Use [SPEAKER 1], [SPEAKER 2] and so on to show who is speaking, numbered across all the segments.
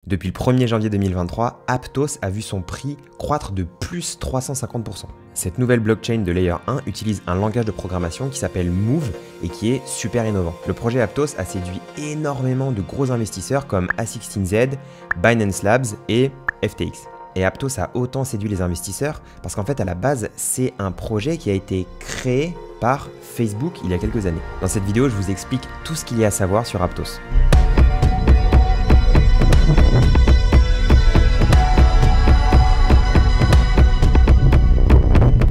[SPEAKER 1] Depuis le 1er janvier 2023, Aptos a vu son prix croître de plus 350%. Cette nouvelle blockchain de Layer 1 utilise un langage de programmation qui s'appelle Move et qui est super innovant. Le projet Aptos a séduit énormément de gros investisseurs comme A16Z, Binance Labs et FTX. Et Aptos a autant séduit les investisseurs parce qu'en fait à la base c'est un projet qui a été créé par Facebook il y a quelques années. Dans cette vidéo je vous explique tout ce qu'il y a à savoir sur Aptos.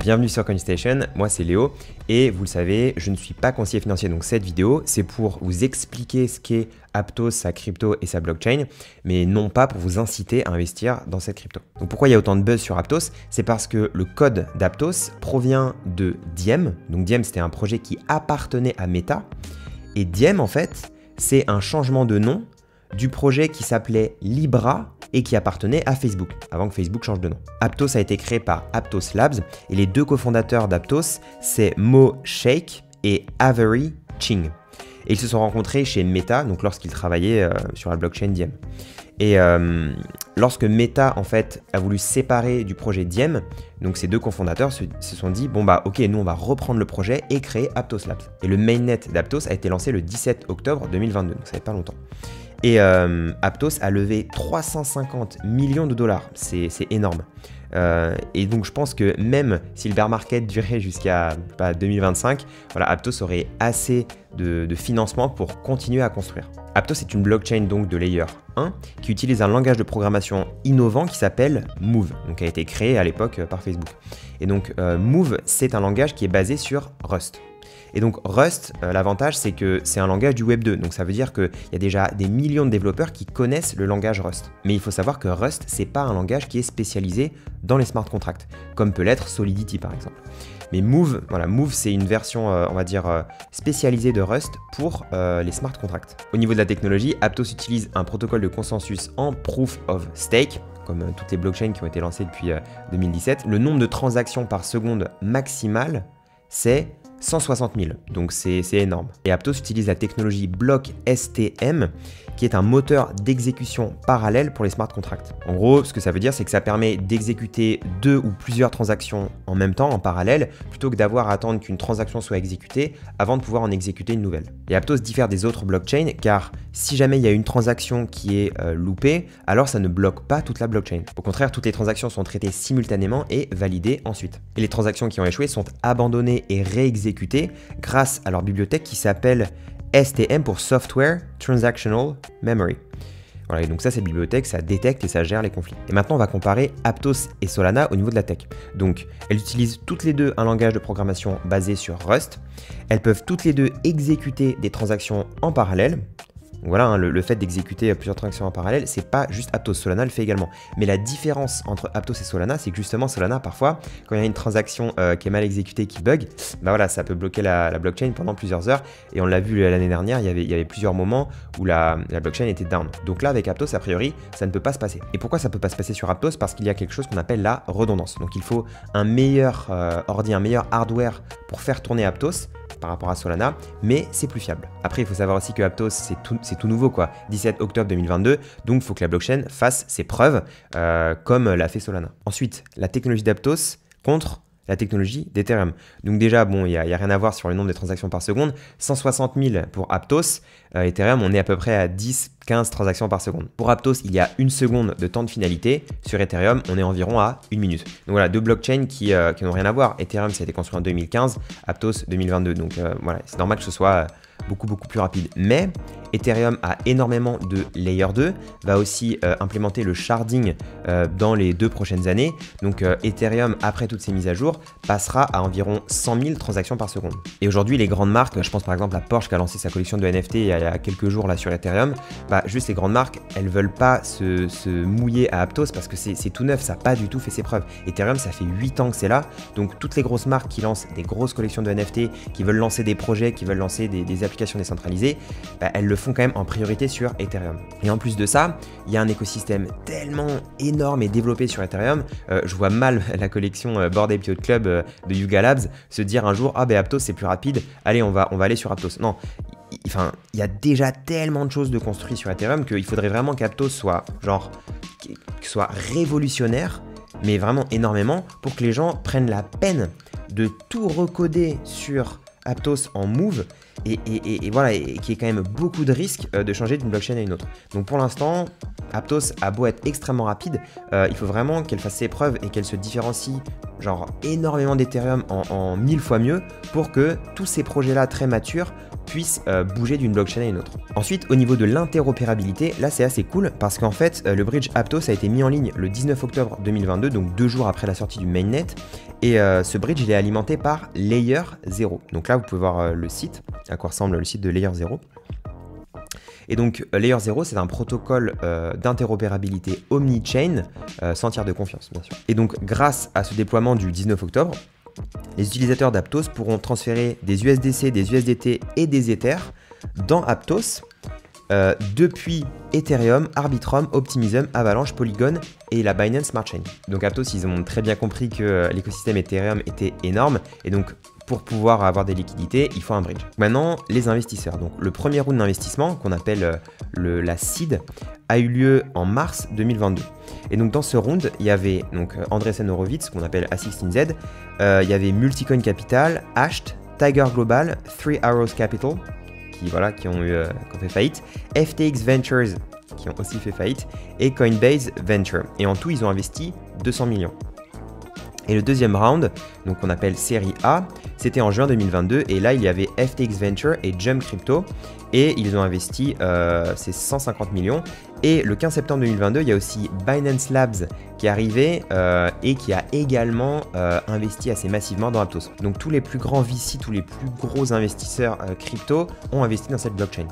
[SPEAKER 1] Bienvenue sur CoinStation, moi c'est Léo et vous le savez, je ne suis pas conseiller financier, donc cette vidéo c'est pour vous expliquer ce qu'est Aptos, sa crypto et sa blockchain, mais non pas pour vous inciter à investir dans cette crypto. Donc pourquoi il y a autant de buzz sur Aptos? C'est parce que le code d'Aptos provient de Diem, donc Diem c'était un projet qui appartenait à Meta, et Diem en fait c'est un changement de nom du projet qui s'appelait Libra et qui appartenait à Facebook, avant que Facebook change de nom. Aptos a été créé par Aptos Labs et les deux cofondateurs d'Aptos, c'est Mo Shaikh et Avery Ching. Et ils se sont rencontrés chez Meta, donc lorsqu'ils travaillaient sur la blockchain Diem. Et lorsque Meta en fait a voulu séparer du projet Diem, donc ces deux cofondateurs se sont dit bon bah ok, nous on va reprendre le projet et créer Aptos Labs. Et le mainnet d'Aptos a été lancé le 17 octobre 2022, donc ça fait pas longtemps. Et Aptos a levé 350 millions de dollars, c'est énorme. Et donc je pense que même si le bear market durait jusqu'à 2025, voilà, Aptos aurait assez de financement pour continuer à construire. Aptos est une blockchain donc de Layer 1 qui utilise un langage de programmation innovant qui s'appelle Move, donc qui a été créé à l'époque par Facebook. Et donc Move, c'est un langage qui est basé sur Rust. Et donc Rust, l'avantage c'est que c'est un langage du Web 2, donc ça veut dire qu'il y a déjà des millions de développeurs qui connaissent le langage Rust. Mais il faut savoir que Rust, c'est pas un langage qui est spécialisé dans les smart contracts, comme peut l'être Solidity par exemple. Mais Move, voilà, Move c'est une version, on va dire, spécialisée de Rust pour les smart contracts. Au niveau de la technologie, Aptos utilise un protocole de consensus en Proof of Stake, comme toutes les blockchains qui ont été lancées depuis 2017. Le nombre de transactions par seconde maximale, c'est 160 000, donc c'est énorme. Et Aptos utilise la technologie Block STM, qui est un moteur d'exécution parallèle pour les smart contracts. En gros, ce que ça veut dire, c'est que ça permet d'exécuter deux ou plusieurs transactions en même temps, en parallèle, plutôt que d'avoir à attendre qu'une transaction soit exécutée avant de pouvoir en exécuter une nouvelle. Et Aptos diffère des autres blockchains, car si jamais il y a une transaction qui est loupée, alors ça ne bloque pas toute la blockchain. Au contraire, toutes les transactions sont traitées simultanément et validées ensuite. Et les transactions qui ont échoué sont abandonnées et réexécutées grâce à leur bibliothèque qui s'appelle STM pour Software Transactional Memory. Voilà, et donc ça, cette bibliothèque, ça détecte et ça gère les conflits. Et maintenant, on va comparer Aptos et Solana au niveau de la tech. Donc, elles utilisent toutes les deux un langage de programmation basé sur Rust. Elles peuvent toutes les deux exécuter des transactions en parallèle. Donc voilà, hein, le fait d'exécuter plusieurs transactions en parallèle, c'est pas juste Aptos, Solana le fait également. Mais la différence entre Aptos et Solana, c'est que justement Solana, parfois, quand il y a une transaction qui est mal exécutée, qui bug, bah voilà, ça peut bloquer la blockchain pendant plusieurs heures. Et on l'a vu l'année dernière, il y avait plusieurs moments où la blockchain était down. Donc là, avec Aptos, a priori, ça ne peut pas se passer. Et pourquoi ça peut pas se passer sur Aptos? Parce qu'il y a quelque chose qu'on appelle la redondance. Donc il faut un meilleur ordi, un meilleur hardware pour faire tourner Aptos par rapport à Solana, mais c'est plus fiable. Après, il faut savoir aussi que Aptos, c'est tout nouveau, quoi. 17 octobre 2022, donc il faut que la blockchain fasse ses preuves, comme l'a fait Solana. Ensuite, la technologie d'Aptos contre la technologie d'Ethereum. Donc déjà, bon, il n'y a rien à voir sur le nombre de transactions par seconde. 160 000 pour Aptos. Ethereum, on est à peu près à 10-15 transactions par seconde. Pour Aptos, il y a 1 seconde de temps de finalité. Sur Ethereum, on est environ à 1 minute. Donc voilà, deux blockchains qui n'ont rien à voir. Ethereum, ça a été construit en 2015, Aptos 2022. Donc voilà, c'est normal que ce soit beaucoup plus rapide. Mais Ethereum a énormément de Layer 2, va aussi implémenter le sharding dans les 2 prochaines années. Donc Ethereum, après toutes ces mises à jour, passera à environ 100 000 transactions par seconde. Et aujourd'hui, les grandes marques, je pense par exemple à Porsche qui a lancé sa collection de NFT il y a quelques jours là sur Ethereum, bah, juste les grandes marques, elles veulent pas se mouiller à Aptos parce que c'est tout neuf, ça n'a pas du tout fait ses preuves. Ethereum, ça fait 8 ans que c'est là, donc toutes les grosses marques qui lancent des grosses collections de NFT, qui veulent lancer des projets, qui veulent lancer des applications décentralisées, bah, elles le font quand même en priorité sur Ethereum. Et en plus de ça, il y a un écosystème tellement énorme et développé sur Ethereum, je vois mal la collection Bored Ape Yacht Club de Yuga Labs se dire un jour, ah ben Aptos c'est plus rapide, allez on va aller sur Aptos. Non, enfin, il y a déjà tellement de choses de construit sur Ethereum qu'il faudrait vraiment qu'Aptos soit révolutionnaire, mais vraiment énormément, pour que les gens prennent la peine de tout recoder sur Aptos en Move et voilà, et qu'il y ait quand même beaucoup de risques de changer d'une blockchain à une autre. Donc pour l'instant, Aptos a beau être extrêmement rapide, il faut vraiment qu'elle fasse ses preuves et qu'elle se différencie genre énormément d'Ethereum en 1000 fois mieux pour que tous ces projets-là très matures puissent bouger d'une blockchain à une autre. Ensuite, au niveau de l'interopérabilité, là c'est assez cool parce qu'en fait, le bridge Aptos a été mis en ligne le 19 octobre 2022, donc 2 jours après la sortie du mainnet. Et ce bridge, il est alimenté par Layer 0. Donc là, vous pouvez voir le site, à quoi ressemble le site de Layer 0. Et donc, Layer 0, c'est un protocole d'interopérabilité omni-chain, sans tiers de confiance, bien sûr. Et donc, grâce à ce déploiement du 19 octobre, les utilisateurs d'Aptos pourront transférer des USDC, des USDT et des Ethers dans Aptos depuis Ethereum, Arbitrum, Optimism, Avalanche, Polygon et la Binance Smart Chain. Donc Aptos, ils ont très bien compris que l'écosystème Ethereum était énorme et donc pour pouvoir avoir des liquidités, il faut un bridge. Maintenant, les investisseurs. Donc le premier round d'investissement, qu'on appelle la seed, a eu lieu en mars 2022. Et donc dans ce round, il y avait donc Andreessen Horowitz, qu'on appelle A16Z, il y avait Multicoin Capital, Hashed, Tiger Global, Three Arrows Capital, qui ont fait faillite, FTX Ventures, qui ont aussi fait faillite, et Coinbase Venture. Et en tout, ils ont investi 200 millions. Et le deuxième round, donc on appelle série A, c'était en juin 2022, et là il y avait FTX Venture et Jump Crypto, et ils ont investi ces 150 millions. Et le 15 septembre 2022, il y a aussi Binance Labs qui est arrivé et qui a également investi assez massivement dans Aptos. Donc tous les plus grands VC, tous les plus gros investisseurs crypto ont investi dans cette blockchain.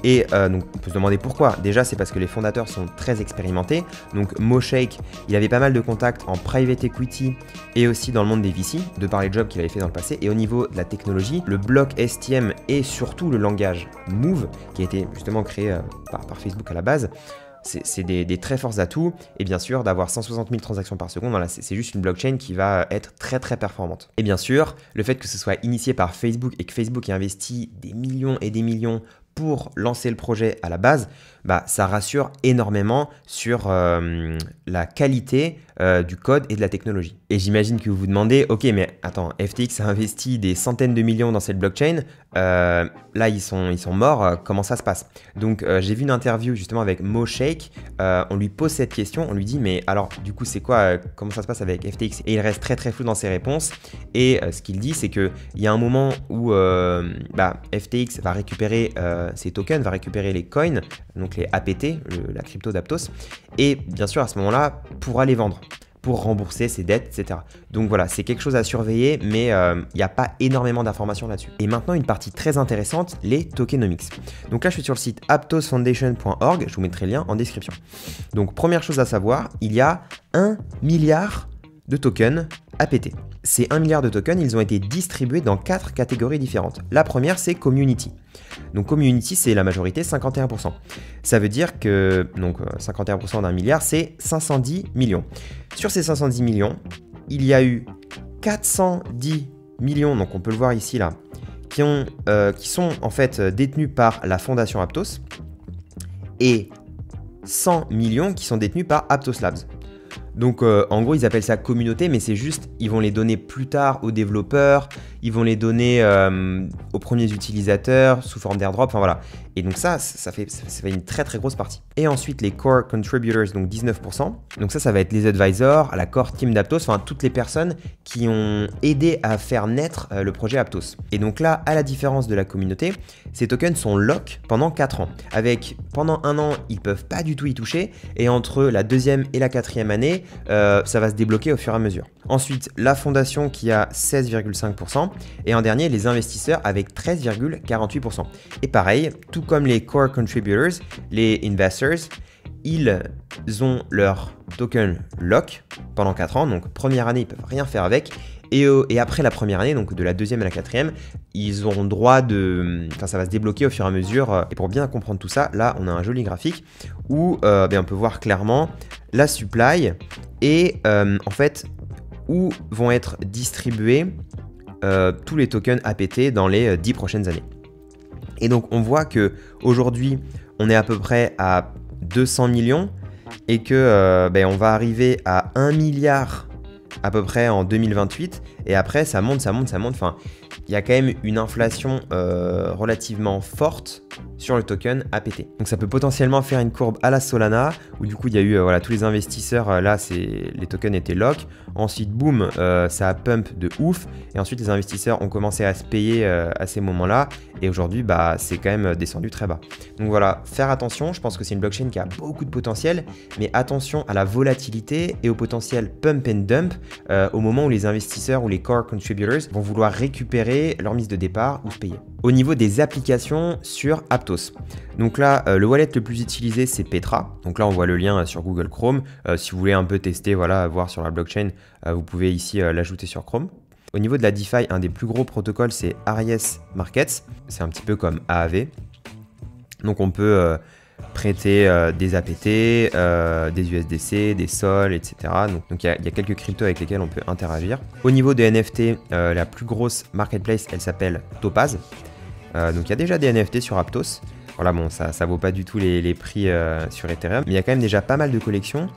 [SPEAKER 1] Et donc on peut se demander pourquoi. Déjà, c'est parce que les fondateurs sont très expérimentés. Donc MoShake, il avait pas mal de contacts en private equity et aussi dans le monde des VC, de par les jobs qu'il avait fait dans le passé. Et au niveau de la technologie, le bloc STM et surtout le langage Move, qui a été justement créé par Facebook à la base, c'est des très forts atouts. Et bien sûr, d'avoir 160 000 transactions par seconde, voilà, c'est juste une blockchain qui va être très très performante. Et bien sûr, le fait que ce soit initié par Facebook et que Facebook ait investi des millions et des millions pour lancer le projet à la base, bah, ça rassure énormément sur la qualité du code et de la technologie. Et j'imagine que vous vous demandez, ok, mais attends, FTX a investi des centaines de millions dans cette blockchain, là ils sont morts, comment ça se passe? Donc j'ai vu une interview justement avec MoShake, on lui pose cette question, on lui dit, mais alors du coup c'est quoi, comment ça se passe avec FTX? Et il reste très très flou dans ses réponses, et ce qu'il dit c'est qu'il y a un moment où FTX va récupérer ses tokens, va récupérer les coins, donc les APT, la crypto d'Aptos, et bien sûr à ce moment-là pourra les vendre pour rembourser ses dettes, etc. Donc voilà, c'est quelque chose à surveiller, mais il n'y a pas énormément d'informations là-dessus. Et maintenant, une partie très intéressante, les tokenomics. Donc là, je suis sur le site aptosfoundation.org, je vous mettrai le lien en description. Donc première chose à savoir, il y a 1 milliard de tokens APT. Ces 1 milliard de tokens, ils ont été distribués dans 4 catégories différentes. La première, c'est Community. Donc Community, c'est la majorité, 51%. Ça veut dire que 51% d'1 milliard, c'est 510 millions. Sur ces 510 millions, il y a eu 410 millions, donc on peut le voir ici là, qui sont en fait détenus par la fondation Aptos, et 100 millions qui sont détenus par Aptos Labs. Donc en gros, ils appellent ça communauté, mais c'est juste, ils vont les donner plus tard aux développeurs, ils vont les donner aux premiers utilisateurs sous forme d'airdrop, enfin voilà. Et donc ça fait une très très grosse partie. Et ensuite les core contributors, donc 19%. Donc ça va être les advisors, la core team d'Aptos, enfin toutes les personnes qui ont aidé à faire naître le projet Aptos. Et donc là, à la différence de la communauté, ces tokens sont lock pendant 4 ans. Pendant 1 an, ils ne peuvent pas du tout y toucher. Et entre la 2e et la 4e année, ça va se débloquer au fur et à mesure. Ensuite, la fondation qui a 16,5%. Et en dernier, les investisseurs avec 13,48%. Et pareil, tout comme les core contributors, les investors, ils ont leur token lock pendant 4 ans. Donc première année, ils ne peuvent rien faire avec. Et après la première année, donc de la 2e à la 4e, ils auront droit ça va se débloquer au fur et à mesure. Et pour bien comprendre tout ça, là, on a un joli graphique où on peut voir clairement la supply et en fait, où vont être distribués tous les tokens APT dans les 10 prochaines années. Et donc on voit que aujourd'hui on est à peu près à 200 millions et que on va arriver à 1 milliard à peu près en 2028 et après ça monte. Enfin, il y a quand même une inflation relativement forte sur le token APT. Donc ça peut potentiellement faire une courbe à la Solana où du coup il y a eu voilà, tous les investisseurs, là les tokens étaient lock. Ensuite boum, ça a pump de ouf et ensuite les investisseurs ont commencé à se payer à ces moments-là et aujourd'hui c'est quand même descendu très bas. Donc voilà, faire attention, je pense que c'est une blockchain qui a beaucoup de potentiel, mais attention à la volatilité et au potentiel pump and dump au moment où les investisseurs ou les core contributors vont vouloir récupérer leur mise de départ ou se payer. Au niveau des applications sur Aptos, donc là le wallet le plus utilisé c'est Petra, donc là on voit le lien sur Google Chrome, si vous voulez un peu tester, voilà, voir sur la blockchain, vous pouvez ici l'ajouter sur Chrome. Au niveau de la DeFi, un des plus gros protocoles c'est Aries Markets, c'est un petit peu comme AAV, donc on peut prêter des APT, des USDC, des SOL, etc. Donc il y a quelques cryptos avec lesquels on peut interagir. Au niveau des NFT, la plus grosse marketplace, elle s'appelle Topaz. Donc il y a déjà des NFT sur Aptos. Voilà, bon, ça vaut pas du tout les prix sur Ethereum, mais il y a quand même déjà pas mal de collections.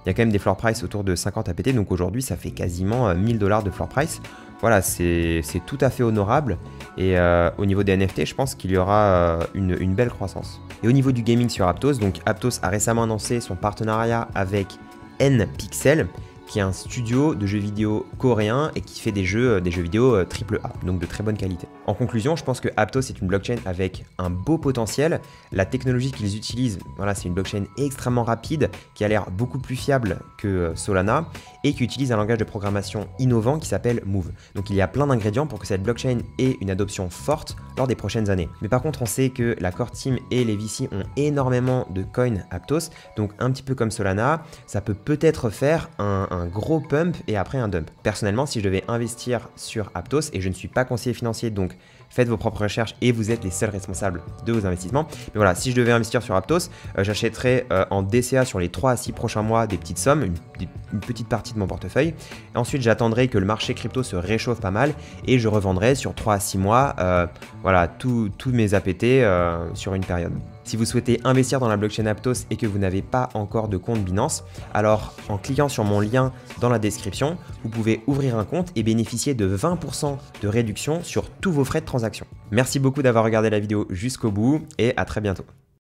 [SPEAKER 1] Il y a quand même des floor price autour de 50 APT, donc aujourd'hui ça fait quasiment 1000 $ de floor price. Voilà, c'est tout à fait honorable. Et au niveau des NFT, je pense qu'il y aura une belle croissance. Et au niveau du gaming sur Aptos, donc Aptos a récemment annoncé son partenariat avec NPixel, qui est un studio de jeux vidéo coréen et qui fait des jeux vidéo AAA, donc de très bonne qualité. En conclusion, je pense que Aptos est une blockchain avec un beau potentiel. La technologie qu'ils utilisent, voilà, c'est une blockchain extrêmement rapide qui a l'air beaucoup plus fiable que Solana et qui utilise un langage de programmation innovant qui s'appelle Move. Donc il y a plein d'ingrédients pour que cette blockchain ait une adoption forte lors des prochaines années. Mais par contre, on sait que la core team et les VC ont énormément de coins Aptos, donc un petit peu comme Solana, ça peut peut-être faire un gros pump et après un dump. Personnellement, si je devais investir sur Aptos, et je ne suis pas conseiller financier, donc faites vos propres recherches et vous êtes les seuls responsables de vos investissements. Mais voilà, si je devais investir sur Aptos, j'achèterais en DCA sur les 3 à 6 prochains mois des petites sommes, une petite partie de mon portefeuille. Et ensuite, j'attendrai que le marché crypto se réchauffe pas mal et je revendrai sur 3 à 6 mois voilà, tous mes APT sur une période. Si vous souhaitez investir dans la blockchain Aptos et que vous n'avez pas encore de compte Binance, alors en cliquant sur mon lien dans la description, vous pouvez ouvrir un compte et bénéficier de 20% de réduction sur tous vos frais de transaction. Merci beaucoup d'avoir regardé la vidéo jusqu'au bout et à très bientôt.